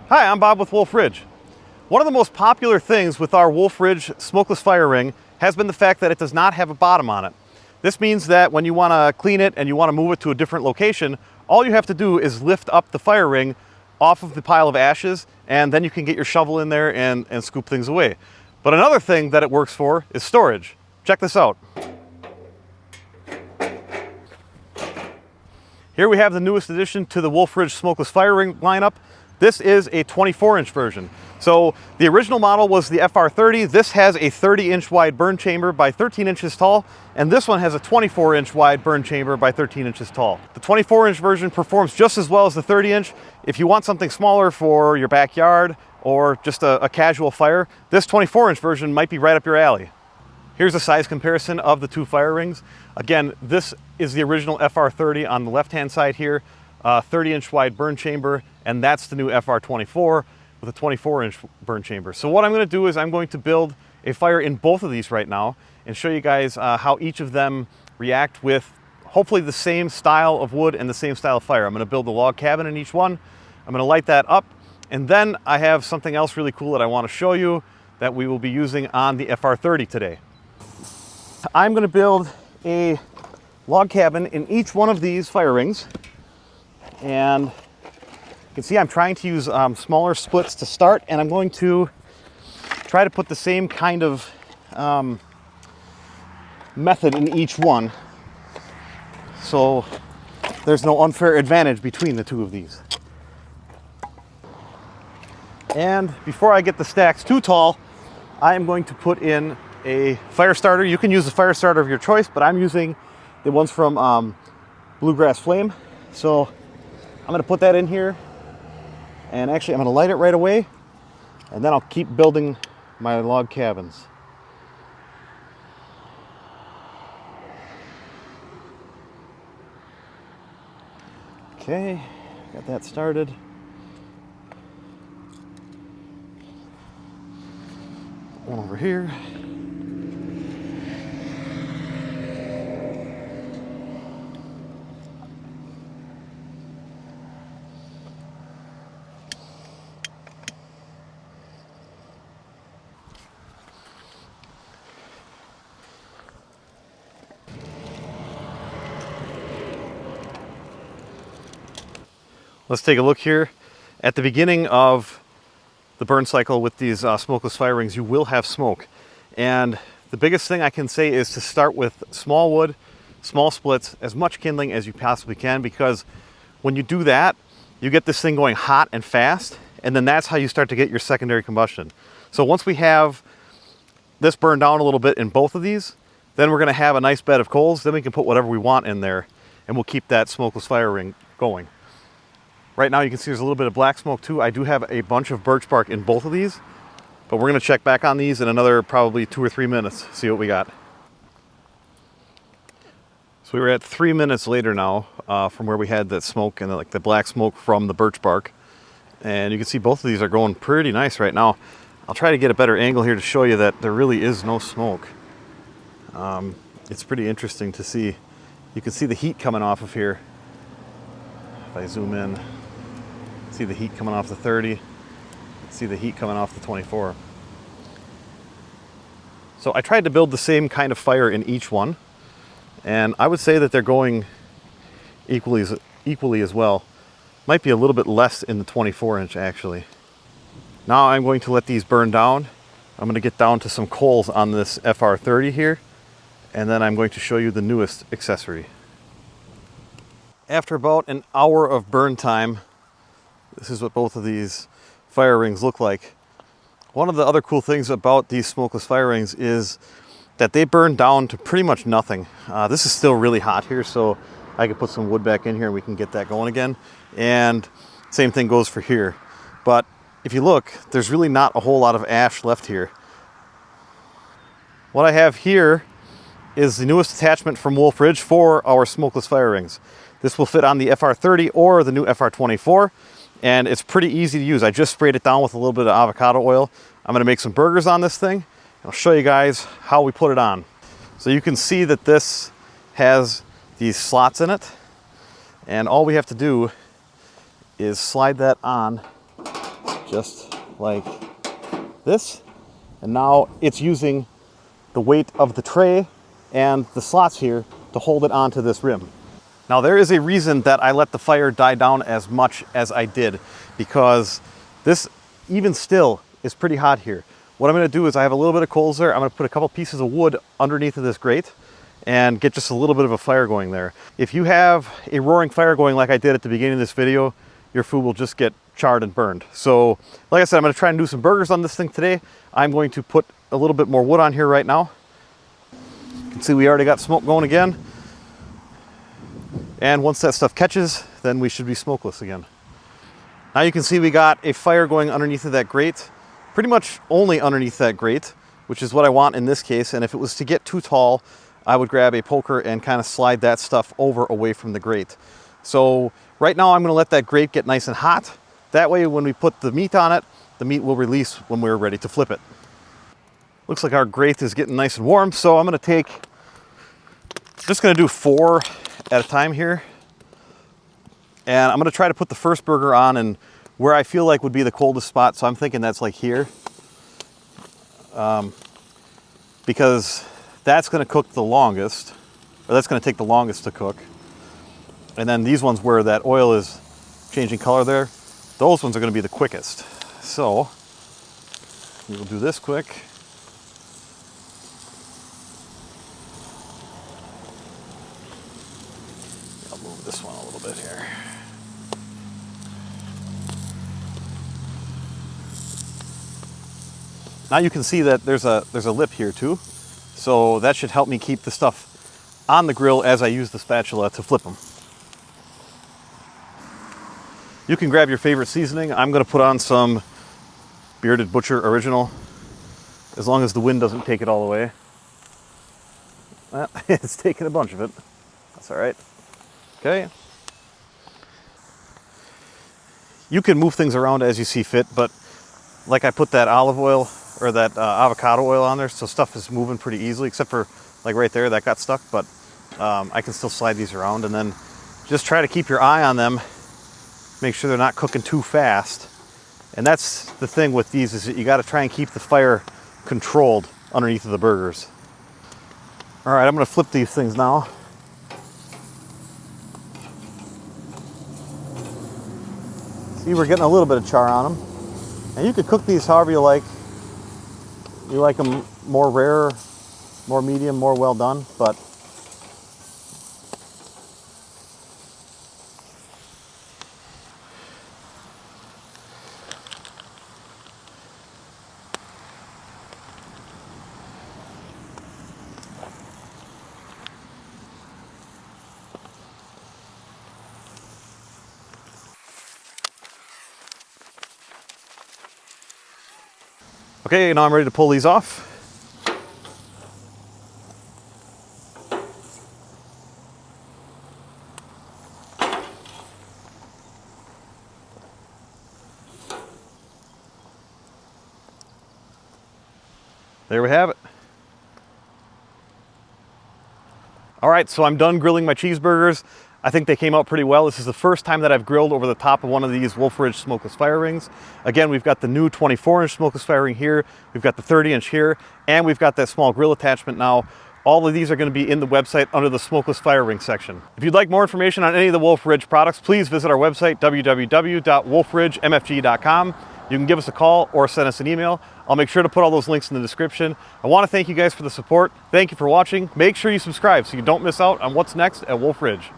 Hi, I'm Bob with Wolfe Ridge. One of the most popular things with our Wolfe Ridge smokeless fire ring has been the fact that it does not have a bottom on it. This means that when you want to clean it and you want to move it to a different location, all you have to do is lift up the fire ring off of the pile of ashes, and then you can get your shovel in there and scoop things away. But another thing that it works for is storage. Check this out. Here we have the newest addition to the Wolfe Ridge smokeless fire ring lineup. This is a 24-inch version. So the original model was the FR30. This has a 30-inch wide burn chamber by 13 inches tall, and this one has a 24-inch wide burn chamber by 13 inches tall. The 24-inch version performs just as well as the 30-inch. If you want something smaller for your backyard or just a casual fire, this 24-inch version might be right up your alley. Here's a size comparison of the two fire rings. Again, this is the original FR30 on the left-hand side here, 30-inch wide burn chamber, and that's the new FR24 with a 24-inch burn chamber. So what I'm going to do is I'm going to build a fire in both of these right now and show you guys how each of them react with hopefully the same style of wood and the same style of fire. I'm going to build a log cabin in each one. I'm going to light that up, and then I have something else really cool that I want to show you that we will be using on the FR30 today. I'm going to build a log cabin in each one of these fire rings, and you can see I'm trying to use smaller splits to start, and I'm going to try to put the same kind of method in each one so there's no unfair advantage between the two of these. And before I get the stacks too tall, I am going to put in a fire starter. You can use a fire starter of your choice, but I'm using the ones from Bluegrass Flame. So I'm going to put that in here, and actually I'm going to light it right away, and then I'll keep building my log cabins. Okay, got that started. One over here. Let's take a look here. At the beginning of the burn cycle with these smokeless fire rings, you will have smoke. And the biggest thing I can say is to start with small wood, small splits, as much kindling as you possibly can, because when you do that, you get this thing going hot and fast, and then that's how you start to get your secondary combustion. So once we have this burned down a little bit in both of these, then we're gonna have a nice bed of coals, then we can put whatever we want in there, and we'll keep that smokeless fire ring going. Right now you can see there's a little bit of black smoke too. I do have a bunch of birch bark in both of these, but we're gonna check back on these in another probably 2 or 3 minutes, see what we got. So we were at 3 minutes later now from where we had that smoke and the black smoke from the birch bark. And you can see both of these are going pretty nice right now. I'll try to get a better angle here to show you that there really is no smoke. It's pretty interesting to see. You can see the heat coming off of here. If I zoom in, see the heat coming off the 30, see the heat coming off the 24. So I tried to build the same kind of fire in each one, and I would say that they're going equally as well. Might be a little bit less in the 24-inch actually. Now I'm going to let these burn down. I'm going to get down to some coals on this FR30 here, and then I'm going to show you the newest accessory. After about an hour of burn time, this is what both of these fire rings look like. One of the other cool things about these smokeless fire rings is that they burn down to pretty much nothing. This is still really hot here, so I could put some wood back in here and we can get that going again. And same thing goes for here. But if you look, there's really not a whole lot of ash left here. What I have here is the newest attachment from Wolfe Ridge for our smokeless fire rings. This will fit on the FR30 or the new FR24, and it's pretty easy to use. I just sprayed it down with a little bit of avocado oil. I'm gonna make some burgers on this thing. I'll show you guys how we put it on. So you can see that this has these slots in it, and all we have to do is slide that on just like this. And now it's using the weight of the tray and the slots here to hold it onto this rim. Now there is a reason that I let the fire die down as much as I did, because this even still is pretty hot here. What I'm gonna do is I have a little bit of coals there. I'm gonna put a couple pieces of wood underneath of this grate and get just a little bit of a fire going there. If you have a roaring fire going like I did at the beginning of this video, your food will just get charred and burned. So like I said, I'm gonna try and do some burgers on this thing today. I'm going to put a little bit more wood on here right now. You can see we already got smoke going again. And once that stuff catches, then we should be smokeless again. Now you can see we got a fire going underneath of that grate, pretty much only underneath that grate, which is what I want in this case. And if it was to get too tall, I would grab a poker and kind of slide that stuff over away from the grate. So right now I'm gonna let that grate get nice and hot. That way when we put the meat on it, the meat will release when we're ready to flip it. Looks like our grate is getting nice and warm, so I'm just gonna do 4 at a time here. And I'm gonna try to put the first burger on and where I feel like would be the coldest spot. So I'm thinking that's like here. Because that's gonna cook the longest, or that's gonna take the longest to cook. And then these ones where that oil is changing color there, those ones are gonna be the quickest. So we will do this quick. I'll move this one a little bit here. Now you can see that there's a lip here too. So that should help me keep the stuff on the grill as I use the spatula to flip them. You can grab your favorite seasoning. I'm gonna put on some Bearded Butcher Original, as long as the wind doesn't take it all the way. Well, it's taking a bunch of it. That's all right. Okay. You can move things around as you see fit, but like I put that olive oil or that avocado oil on there, so stuff is moving pretty easily, except for like right there, that got stuck, but I can still slide these around. And then just try to keep your eye on them, make sure they're not cooking too fast. And that's the thing with these, is that you got to try and keep the fire controlled underneath of the burgers. All right, I'm gonna flip these things now. See, we're getting a little bit of char on them. And you could cook these however you like. You like them more rare, more medium, more well done, but okay, now I'm ready to pull these off. There we have it. All right, so I'm done grilling my cheeseburgers. I think they came out pretty well. This is the first time that I've grilled over the top of one of these Wolfe Ridge smokeless fire rings. Again, we've got the new 24-inch smokeless fire ring here, we've got the 30-inch here, and we've got that small grill attachment now. All of these are going to be in the website under the smokeless fire ring section. If you'd like more information on any of the Wolfe Ridge products, please visit our website, www.wolferidgemfg.com. You can give us a call or send us an email. I'll make sure to put all those links in the description. I want to thank you guys for the support. Thank you for watching. Make sure you subscribe so you don't miss out on what's next at Wolfe Ridge.